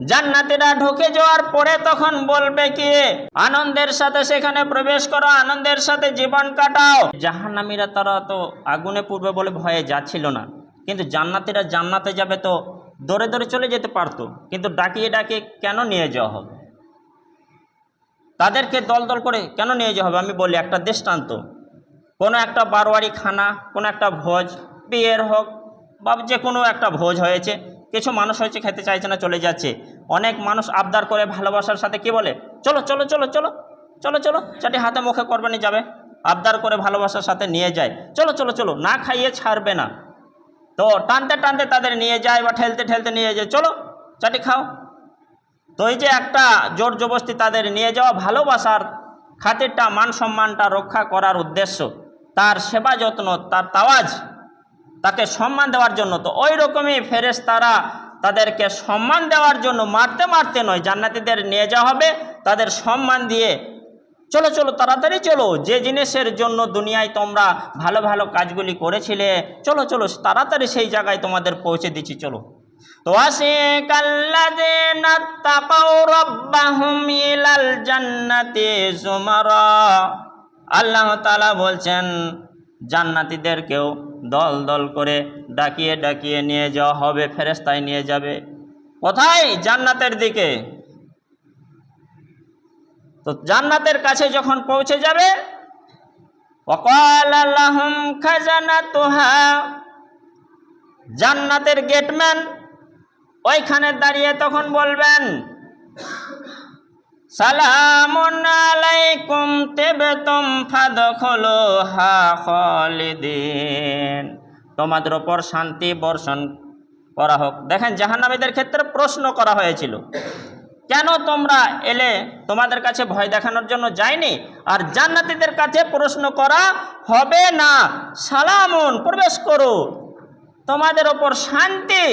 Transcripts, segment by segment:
জান্নাতীরা ঢুকে যাওয়ার পরে তখন বলবে কি, আনন্দের সাথে সেখানে প্রবেশ করো, আনন্দের সাথে জীবন কাটাও। জাহান্নামীরা তারা তো আগুনে পূর্বে বলে ভয়ে যাচ্ছিল না, কিন্তু জান্নাতীরা জান্নাতে যাবে তো দৌড়ে দৌড়ে চলে যেতে পারতো, কিন্তু ডাকিয়ে ডাকিয়ে কেন নিয়ে যাওয়া হবে, তাদেরকে দল দল করে কেন নিয়ে যাওয়া হবে? আমি বলি একটা দৃষ্টান্ত, কোনো একটা বারোয়ারি খানা, কোনো একটা ভোজ, বিয়ের হোক বা যে কোনো একটা ভোজ হয়েছে, কিছু মানুষ হয়েছে খেতে চাইছে না, চলে যাচ্ছে। অনেক মানুষ আবদার করে ভালোবাসার সাথে কি বলে, চলো চলো চলো চলো চলো চলো, চাটি হাতে মুখে কোরবানি যাবে, আবদার করে ভালোবাসার সাথে নিয়ে যায়, চলো চলো চলো, না খাইয়ে ছাড়বে না, তো টানতে টানতে তাদের নিয়ে যায় বা ঠেলতে ঠেলতে নিয়ে যায়, চলো চাটি খাও। তো এই যে একটা জোর জবরদস্তি তাদের নিয়ে যাওয়া, ভালোবাসার খাতিরটা, মান সম্মানটা রক্ষা করার উদ্দেশ্য, তার সেবা যত্ন, তার তাওয়াজ, তাকে সম্মান দেওয়ার জন্য। তো ওই রকমই ফেরেশতারা তাদেরকে সম্মান দেওয়ার জন্য মারতে মারতে নয়, জান্নাতীদের নিয়ে যাওয়া হবে তাদের সম্মান দিয়ে, চলো চলো তাড়াতাড়ি চলো, যে জিনিসের জন্য দুনিয়ায় তোমরা ভালো ভালো কাজগুলি করেছিলে, চলো চলো তাড়াতাড়ি সেই জায়গায় তোমাদের পৌঁছে দিচ্ছি, চলো। তো আসিকাল্লাযীনা তাকাউ রাব্বাহুম ইলাল জান্নাতি যুমারা, আল্লাহ তাআলা বলছেন জান্নাতীদেরকেও দল দল করে ডাকিয়ে ডাকিয়ে নিয়ে যাওয়া হবে, ফেরেশতায় নিয়ে যাবে কোথায়? জান্নাতের দিকে। তো জান্নাতের কাছে যখন পৌঁছে যাবে, ওয়াকালা লাহুম খাজানাতুহা, জান্নাতের গেটম্যান ওইখানে দাঁড়িয়ে তখন বলবেন, সালামুন আলাইকুম তিবতুম ফাদখুলুহা খালিদিন, তোমাদের ওপর শান্তি বর্ষণ করা হোক। দেখেন জাহান্নামীদের ক্ষেত্রে প্রশ্ন করা হয়েছিল, কেন তোমরা এলে? তোমাদের কাছে ভয় দেখানোর জন্য যায়নি। আর জান্নাতীদের কাছে প্রশ্ন করা হবে না, সালামুন, প্রবেশ করো, তোমাদের ওপর শান্তি,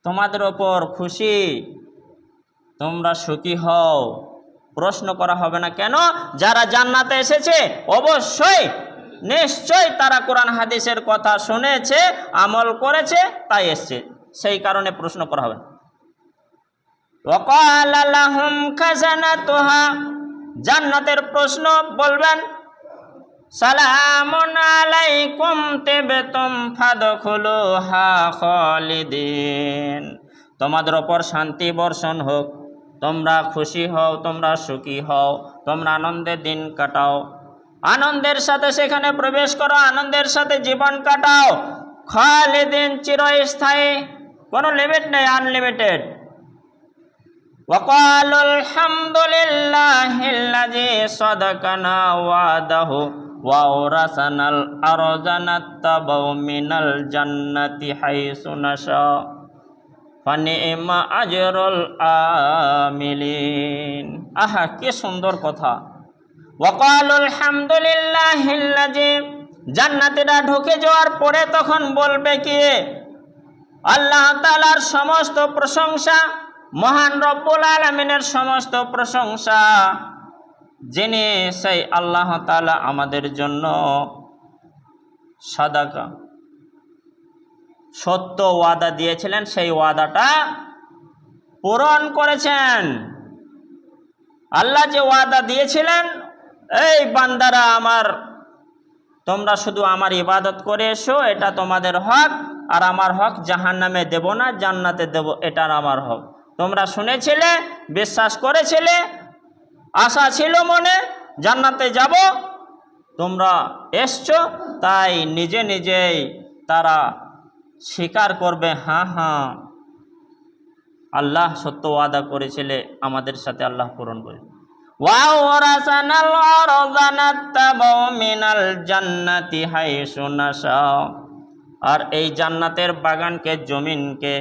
তোমাদের ওপর খুশি, তোমরা সুখী হও। প্রশ্ন করা হবে না, কেন? যারা জান্নাতে এসেছে অবশ্যই নিশ্চয় তারা কোরআন হাদিসের কথা শুনেছে, আমল করেছে, তাই এসছে, সেই কারণে প্রশ্ন করা হবে। ওয়াকালা লাহুম খাজানাতুহা, জান্নাতের প্রশ্ন বলবেন, সালামুন আলাইকুম তিবতুম ফাদখুলুহা খালিদিন, তোমাদের ওপর শান্তি বর্ষণ হোক, তোমরা খুশি হও, তোমরা সুখী হও, তোমরা আনন্দের দিন কাটাও, আনন্দের সাথে সেখানে প্রবেশ করো, আনন্দের সাথে জীবন কাটাও, খালিদিন, চিরস্থায়ী, কোনো লিমিট নেই, আনলিমিটেড। ওয়াকালুল হামদুলিল্লাহিল্লাযী সাদাকানা ওয়াদাহু ওয়া আওরাসানাল আরযা নাত্তাবাউ মিনাল জান্নাতি হাইসু নাশা ফানি'মা আজরুল আমিলিন। আহা, কি সুন্দর কথা। ওয়াকালুল হামদুলিল্লাহিল্লাযী, জান্নাতীরা ঢুকে যাওয়ার পরে তখন বলবে কি, আল্লাহ তাআলার সমস্ত প্রশংসা, মহান রব্বুল আলামিনের সমস্ত প্রশংসা, যিনি সেই আল্লাহ তাআলা আমাদের জন্য সাদাকা, সত্য ওয়াদা দিয়েছিলেন, সেই ওয়াদাটা পূরণ করেছেন। আল্লাহ যে ওয়াদা দিয়েছিলেন, এই বান্দারা আমার, তোমরা শুধু আমার ইবাদত করে এসো, এটা তোমাদের হক, আর আমার হক জাহান্নামে দেব না, জান্নাতে দেব, এটার আমার হক। তোমরা শুনেছিলে, বিশ্বাস করেছিলে, আশা ছিল মনে জান্নাতে যাব, তোমরা এসছো, তাই নিজে নিজেই তারা স্বীকার করবে, হ্যাঁ হ্যাঁ আল্লাহ সত্য ওয়াদা করেছিলে আমাদের সাথে, আল্লাহ পূরণ করে। ওয়াওরাসানাল আরযা নাত্তাবাউ মিনাল জান্নাতি হাইসু নাশা, আর এই জান্নাতের বাগানকে, জমিনকে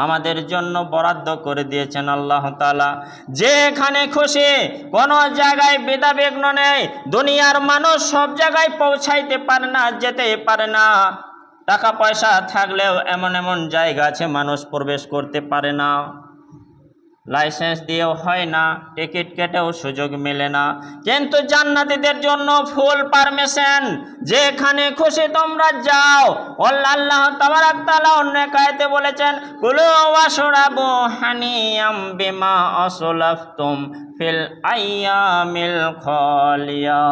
আমাদের জন্য বরাদ্দ করে দিয়েছেন আল্লাহ তাআলা, যেখানে খুশি, কোনো জায়গায় বিধাবিঘ্ন নেই। দুনিয়ার মানুষ সব জায়গায় পৌঁছাইতে পারে না, যেতে পারে না, টাকা পয়সা থাকলেও এমন এমন জায়গা আছে মানুষ প্রবেশ করতে পারে না। লাইসেন্স দিয়েও হয় না, টিকিট কেটেও সুযোগ মেলে না। কিন্তু জান্নাতীদের জন্য ফুল পারমিশন, যেখানে খুশি তোমরা যাও। আল্লাহ তাবারাক তাআলা অন্য এক আয়াতে বলেছেন, কুলু ওয়াশরাবু হানিয়াম বিমা আসলাফতুম ফিল আইয়ামিল খালিয়া।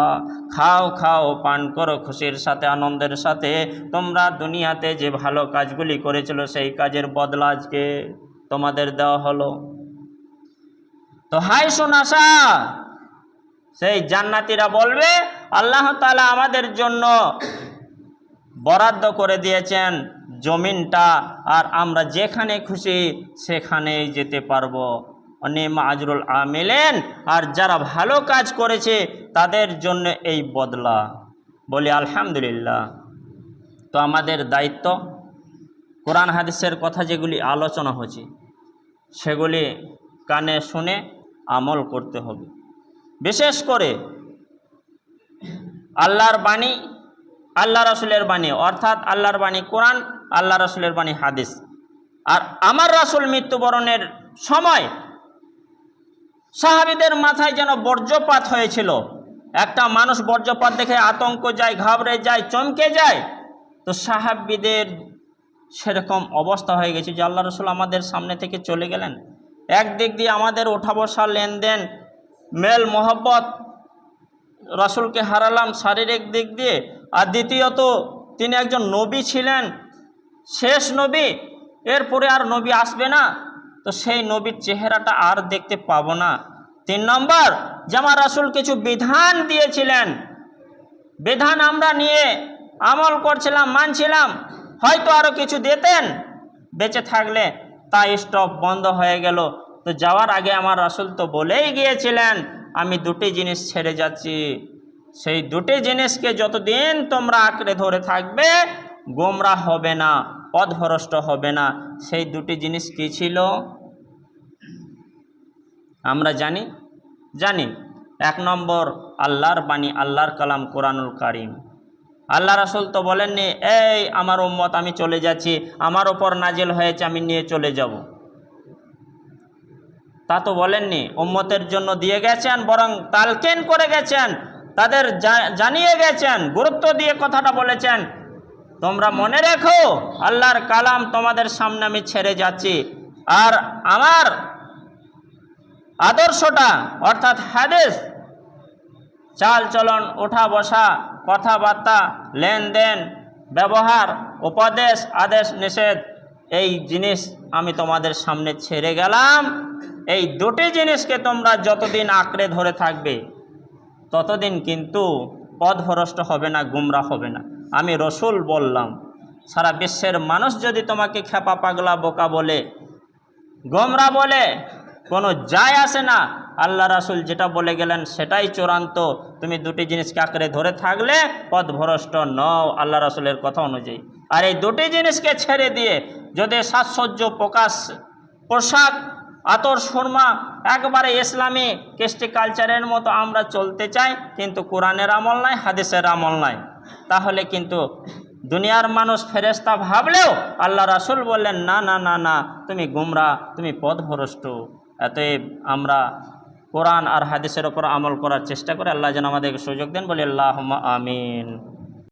খাও খাও, পান করো খুশির সাথে, আনন্দের সাথে, তোমরা দুনিয়াতে যে ভালো কাজগুলি করেছিল সেই কাজের বদলা আজকে তোমাদের দেওয়া হলো। তো হাই শোনাসা, সেই জান্নাতীরা বলবে আল্লাহ তাআলা আমাদের জন্য বরাদ্দ করে দিয়েছেন জমিনটা, আর আমরা যেখানে খুশি সেখানেই যেতে পারবো। অনিমা আজরুল আমিলেন, আর যারা ভালো কাজ করেছে তাদের জন্য এই বদলা। বলি আলহামদুলিল্লাহ। তো আমাদের দায়িত্ব কোরআন হাদিসের কথা যেগুলি আলোচনা হচ্ছে সেগুলি কানে শুনে আমল করতে হবে। বিশেষ করে আল্লাহর বাণী, আল্লাহ রাসূলের বাণী, অর্থাৎ আল্লাহর বাণী কোরআন, আল্লাহ রাসূলের বাণী হাদিস। আর আমার রাসূল মৃত্যুবরণের সময় সাহাবীদের মাথায় যেন বজ্রপাত হয়েছিল। একটা মানুষ বজ্রপাত দেখে আতঙ্ক যায়, ঘাবড়ে যায়, চমকে যায়। তো সাহাবীদের সেরকম অবস্থা হয়ে গেছে যে আল্লাহ রাসূল আমাদের সামনে থেকে চলে গেলেন। একদিক দিয়ে আমাদের ওঠা বসা, লেনদেন, মেল মোহব্বত, রাসূলকে হারালাম শারীরিক দিক দিয়ে। আর দ্বিতীয়ত তিনি একজন নবী ছিলেন, শেষ নবী, এরপরে আর নবী আসবে না, তো সেই নবীর চেহারাটা আর দেখতে পাবো না। 3 নম্বর, যে আমার রাসূল কিছু বিধান দিয়েছিলেন, বিধান আমরা নিয়ে আমল করছিলাম, মানছিলাম, হয়তো আরও কিছু দিতেন বেঁচে থাকলে, তা স্টপ বন্ধ হয়ে গেল। তো যাওয়ার আগে আমার রাসূল তো বলেই গিয়েছিলেন আমি দুটি জিনিস ছেড়ে যাচ্ছি, সেই দুটি জিনিসকে যতদিন তোমরা আঁকড়ে ধরে থাকবে গোমরাহ হবে না, পথভ্রষ্ট হবে না। সেই দুটি জিনিস কি ছিল আমরা জানি। 1 নম্বর আল্লাহর বাণী, আল্লাহর কালাম কোরআনুল কারীম। আল্লাহ রাসূল তো বলেননি এই আমার উম্মত আমি চলে যাচ্ছি, আমার ওপর নাজিল হয়েছে আমি নিয়ে চলে যাব, তা তো বলেননি। উম্মতের জন্য দিয়ে গেছেন, বরং তালকিন করে গেছেন, তাদের জানিয়ে গেছেন, গুরুত্ব দিয়ে কথাটা বলেছেন, তোমরা মনে রেখো আল্লাহর কালাম তোমাদের সামনে আমি ছেড়ে যাচ্ছি, আর আমার আদর্শটা অর্থাৎ হাদিস, চাল চলন, ওঠা বসা, কথাবার্তা, লেনদেন, ব্যবহার, উপদেশ, আদেশ, নিষেধ, এই জিনিস আমি তোমাদের সামনে ছেড়ে গেলাম। এই দুটি জিনিসকে তোমরা যতদিন আঁকড়ে ধরে থাকবে ততদিন কিন্তু পথভ্রষ্ট হবে না, গুমরা হবে না। আমি রসুল বললাম, সারা বিশ্বের মানুষ যদি তোমাকে খেপা পাগলা বোকা বলে, গোমরা বলে, কোনো যায় আসে না। আল্লাহ রাসূল যেটা বলে গেলেন সেটাই চূড়ান্ত। তুমি দুটি জিনিসকে আঁকড়ে ধরে থাকলে পথভ্রষ্ট নও আল্লাহ রাসূলের কথা অনুযায়ী। আর এই দুটি জিনিসকে ছেড়ে দিয়ে যদি সাজসজ্জ, পোশাক, আতর, সুরমা, একবারে ইসলামী কৃষ্টি কালচারের মতো আমরা চলতে চাই, কিন্তু কোরআনের আমল নাই, হাদিসের আমল নাই, তাহলে কিন্তু দুনিয়ার মানুষ ফেরেশতা ভাবলেও আল্লাহ রাসূল বললেন না না না না, তুমি গুমরা, তুমি পথভ্রষ্ট। অতএব আমরা কোরআন আর হাদিসের ওপর আমল করার চেষ্টা করে আল্লাহ যেন আমাদেরকে সুযোগ দেন। বলি আল্লাহুম্মা আমিন।